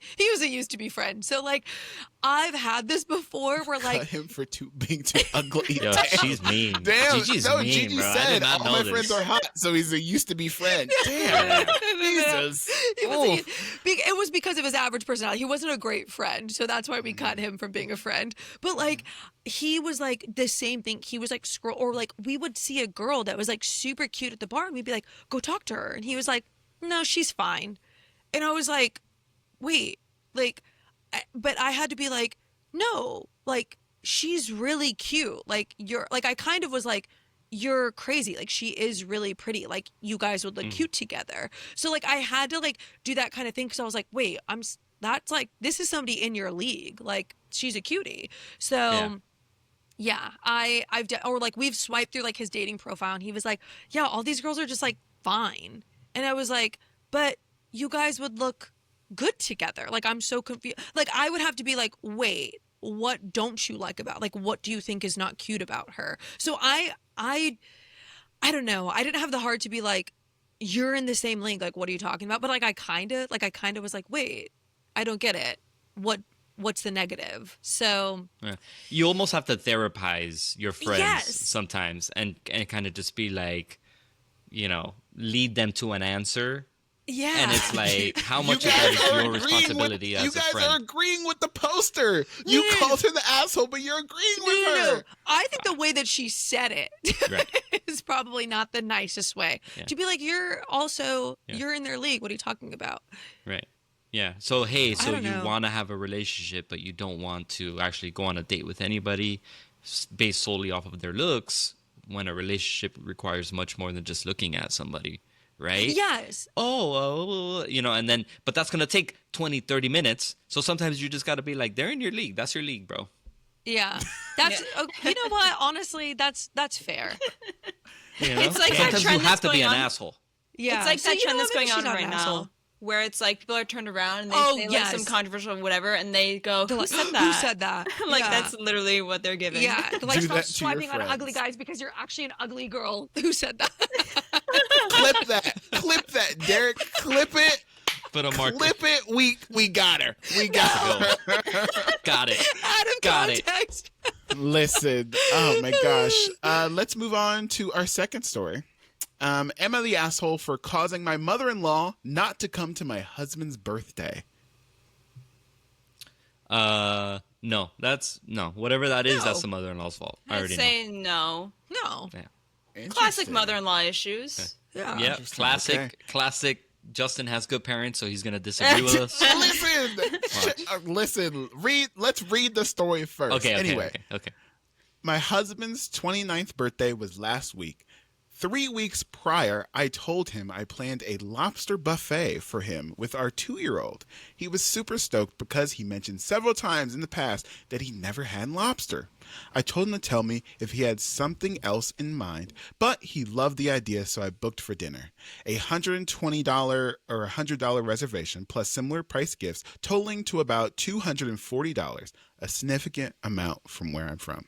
used to be friend. So like, I've had this before where Cut like him for being too ugly. Yo, Damn. she's mean. Damn. Gigi's No, mean, Gigi bro. I said did not all know my this. friends are hot, so he's a used to be friend. Damn. Jesus. it was because of his average personality. He wasn't a great friend, so that's why we cut him from being a friend. But like, he was like the same thing. He was like or like we would see a girl that was like super cute at the bar, and we'd be like, "Go talk to her," and he was like, "No, she's fine," and I was like, "Wait, like," but I had to be like, "No, like she's really cute. Like you're like I kind of was like." You're crazy. Like she is really pretty. Like you guys would look cute together. So like I had to like do that kind of thing because I was like, wait, that's like this is somebody in your league. Like she's a cutie. So yeah, or like we've swiped through like his dating profile and he was like, yeah, all these girls are just like fine. And I was like, but you guys would look good together. Like I'm so confused. Like I would have to be like, wait, what don't you like about, like what do you think is not cute about her? So I don't know. I didn't have the heart to be like, you're in the same league. Like, what are you talking about? But like, I kind of was like, wait, I don't get it. What's the negative? So Yeah. You almost have to therapize your friends Yes. sometimes and kind of just be like, you know, lead them to an answer. yeah. And it's like, how much You of that guys is are your agreeing responsibility with, as you a guys friend? are agreeing with the poster. You No. called her the asshole, but you're agreeing with No. her. I think the way that she said it Right. is probably not the nicest way Yeah. to be like, you're in their league. What are you talking about? Right. Yeah. So, hey, so don't you know. want to have a relationship, but you don't want to actually go on a date with anybody based solely off of their looks when a relationship requires much more than just looking at somebody. Right? Yes. Oh, you know, and then, but that's going to take 20, 30 minutes. So sometimes you just got to be like, they're in your league. That's your league, bro. Yeah. That's you know what? Honestly, that's fair. You know? It's like that sometimes you trend have that's to be going an on. asshole. Yeah. It's like So, that you know trend what? that's going Maybe on she's not right an now, asshole. where it's like people are turned around and they Oh, say like yes. some controversial whatever, and they go, They're "Who like, said that?" Who said that? Like Yeah. that's literally what they're giving. Yeah, they're like Do stop that to your swiping on ugly friends. guys because you're actually an ugly girl. Who said that? Clip that. Clip that, Derek. Clip it. But a mark. Clip it. We got her. We got her. Got it. Out of Got it. context. Listen. Oh my gosh. Let's move on to our second story. Am I the asshole for causing my mother-in-law not to come to my husband's birthday? No, that's no. Whatever that is, No. that's the mother-in-law's fault. I I'd already know. say no. No. Yeah. Classic Interesting. mother-in-law issues. Yeah. Yep. Interesting. Classic, Okay. classic Justin has good parents, so he's gonna disagree with us. Listen. Let's read the story first. Okay. Anyway, Okay. my husband's 29th birthday was last week. 3 weeks prior, I told him I planned a lobster buffet for him with our 2-year-old. He was super stoked because he mentioned several times in the past that he never had lobster. I told him to tell me if he had something else in mind, but he loved the idea, so I booked for dinner. A $120 or $100 reservation plus similar price gifts totaling to about $240, a significant amount from where I'm from.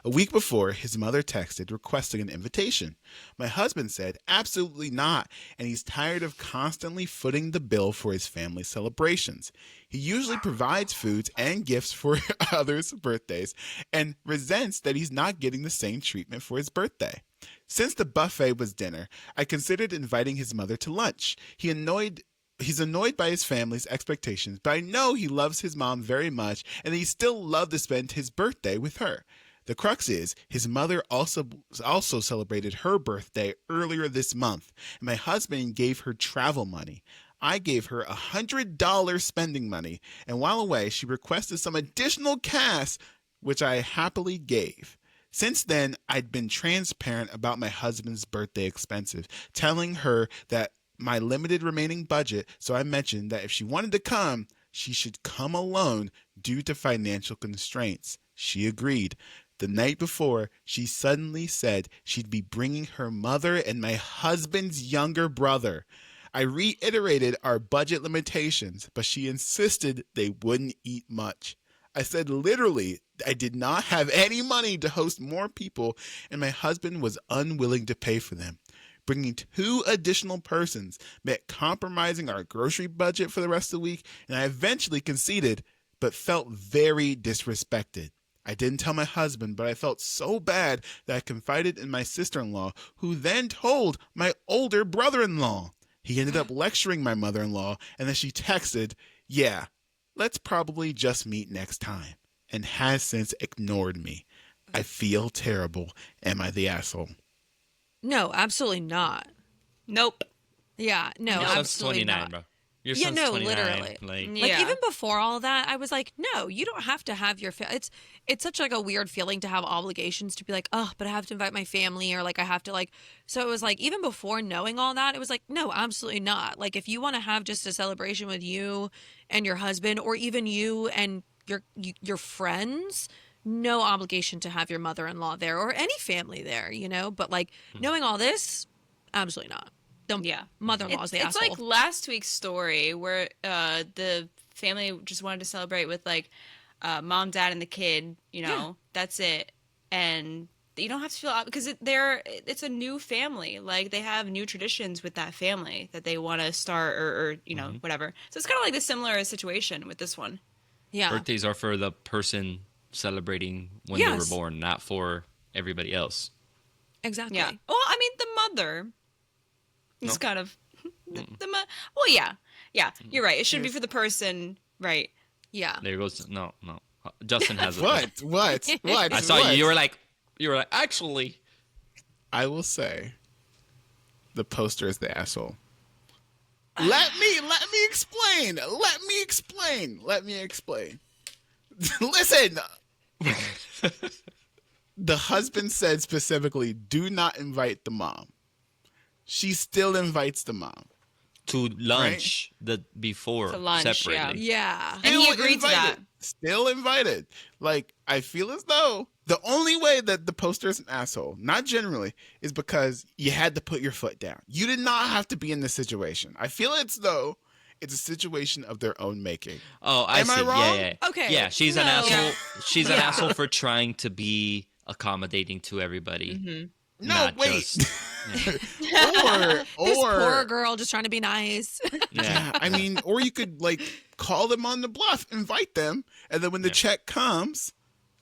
A week before, his mother texted requesting an invitation. My husband said absolutely not, and he's tired of constantly footing the bill for his family celebrations. He usually provides foods and gifts for others' birthdays and resents that he's not getting the same treatment for his birthday. Since the buffet was dinner, I considered inviting his mother to lunch. He's annoyed by his family's expectations, but I know he loves his mom very much and he still loved to spend his birthday with her. The crux is, his mother also celebrated her birthday earlier this month, and my husband gave her travel money. I gave her $100 spending money, and while away, she requested some additional cash, which I happily gave. Since then, I'd been transparent about my husband's birthday expenses, telling her that my limited remaining budget, so I mentioned that if she wanted to come, she should come alone due to financial constraints. She agreed. The night before, she suddenly said she'd be bringing her mother and my husband's younger brother. I reiterated our budget limitations, but she insisted they wouldn't eat much. I said literally I did not have any money to host more people, and my husband was unwilling to pay for them. Bringing 2 additional persons meant compromising our grocery budget for the rest of the week, and I eventually conceded, but felt very disrespected. I didn't tell my husband, but I felt so bad that I confided in my sister-in-law, who then told my older brother-in-law. He ended up lecturing my mother-in-law, and then she texted, "Yeah, let's probably just meet next time," and has since ignored me. I feel terrible. Am I the asshole? No, absolutely not. Nope. Yeah, no, Your son's absolutely 29, not. bro. Your Yeah, son's no, 29. literally. Like, Like Yeah. even before all that, I was like, no, you don't have to have your it's such like a weird feeling to have obligations to be like, oh, but I have to invite my family or like I have to like so it was like even before knowing all that, it was like, no, absolutely not. Like if you want to have just a celebration with you and your husband or even you and your friends, no obligation to have your mother-in-law there or any family there, you know? But like knowing all this, absolutely not. The Yeah. mother-in-law is the It's asshole. like last week's story where the family just wanted to celebrate with like mom, dad, and the kid. You know, that's it, and you don't have to feel because it's a new family. Like they have new traditions with that family that they want to start or you know whatever. So it's kind of like the similar situation with this one. yeah. birthdays are for the person celebrating when they were Yes. born, not for everybody else. Exactly. Yeah. Well, I mean, the mother is kind of well, yeah, you're right. It should be for the person, right? Yeah. There goes no. Justin has a What? I saw you. You were like, actually. I will say, the poster is the asshole. Let me explain. Let me explain. Listen. The husband said specifically, do not invite the mom. She still invites the mom. To lunch before To lunch, separately. Yeah. And he Still agreed to invited. that. Still invited. Like, I feel as though the only way that the poster is an asshole, not generally, is because you had to put your foot down. You did not have to be in this situation. I feel as though it's a situation of their own making. Oh, I Am I see. wrong? Yeah. Okay. Yeah, she's an No. asshole. She's an Yeah. asshole for trying to be accommodating to everybody. No, not wait. Just, This or poor girl just trying to be nice. yeah. I mean, or you could like call them on the bluff, invite them, and then when the check comes,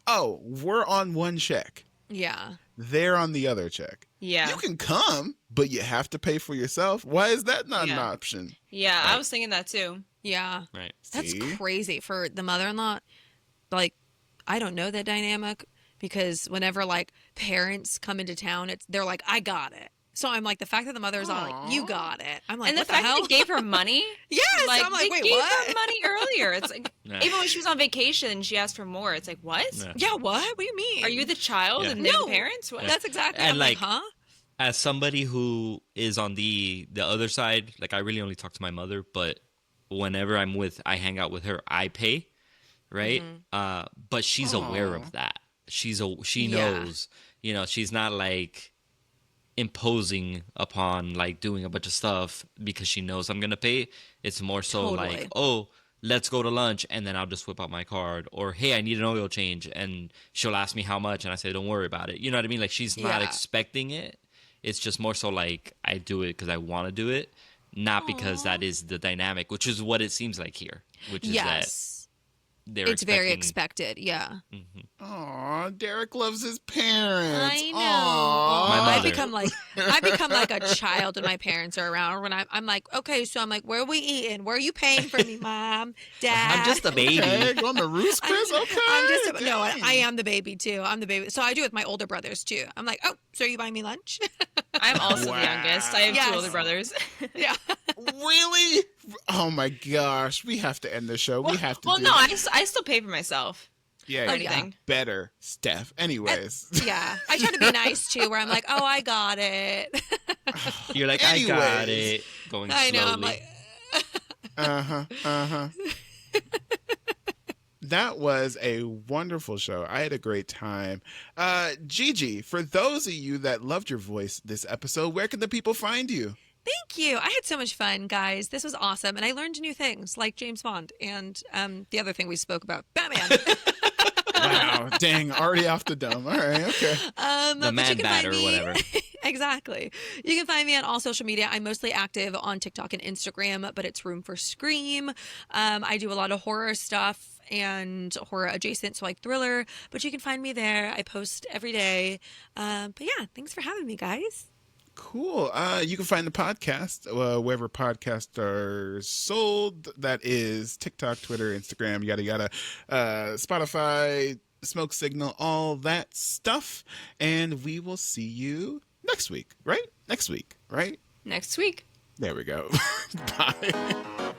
oh, we're on one check. Yeah. They're on the other check. Yeah. You can come, but you have to pay for yourself. Why is that not an Yeah. option? Yeah, I was thinking that too. Yeah. Right. That's See? crazy for the mother-in-law. Like, I don't know that dynamic because whenever like parents come into town, they're like, I got it. So I'm like, the fact that the mother's all like, you got it. I'm like, And the what the fact hell? that they gave her money. Yes. Like, I'm like, they wait, gave what? her money earlier. It's like, Yeah. even when she was on vacation, she asked for more. It's like, what? Yeah. Yeah, what? What do you mean? Are you the child Yeah. and they're No. the parents? What? That's exactly. And I'm like, like- huh? As somebody who is on the other side, like I really only talk to my mother, but whenever I hang out with her, I pay, right? But she's aware of that. She Yeah. knows, she's not like imposing upon like doing a bunch of stuff because she knows I'm gonna pay. It's more so Totally. like, oh, let's go to lunch, and then I'll just whip out my card, or hey, I need an oil change, and she'll ask me how much, and I say, don't worry about it. You know what I mean? Like she's not Yeah. expecting it. It's just more so like I do it because I want to do it, not because that is the dynamic, which is what it seems like here, which is that Yes. they're It's very expecting- expected. Yeah. Aw, Derek loves his parents. I know. Aw. My I mother. become like a child when my parents are around. Or when I'm like, okay, so I'm like, where are we eating? Where are you paying for me, mom, dad? I'm just a baby. Okay, going to Roost Chris? Okay. I'm just no. dang. I am the baby too. I'm the baby. So I do with my older brothers too. I'm like, oh, so are you buying me lunch? I'm also Wow. the youngest. I have Yes. two older brothers. yeah. Really? Oh my gosh. We have to end the show. We have to Well, do no, I still pay for myself. yeah, for you anything. better, Steph. Anyways. Yeah. I try to be nice too, where I'm like, oh, I got it. You're like, I got Anyways. it. Going I know. slowly. I'm like, Uh-huh. That was a wonderful show. I had a great time. GiGi, for those of you that loved your voice this episode, where can the people find you? thank you. I had so much fun, guys. This was awesome, and I learned new things like James Bond and the other thing we spoke about, Batman. Wow, dang, already off the dome. All right, okay. the but you man can bat find or me- whatever. Exactly. You can find me on all social media. I'm mostly active on TikTok and Instagram, but it's Room for Scream. I do a lot of horror stuff and horror adjacent, so like thriller, but you can find me there. I post every day. But yeah, thanks for having me, guys. Cool. You can find the podcast wherever podcasts are sold. That is TikTok, Twitter, Instagram, yada yada, Spotify, Smoke Signal, all that stuff. And we will see you next week, right? Next week, right? Next week. There we go. Bye.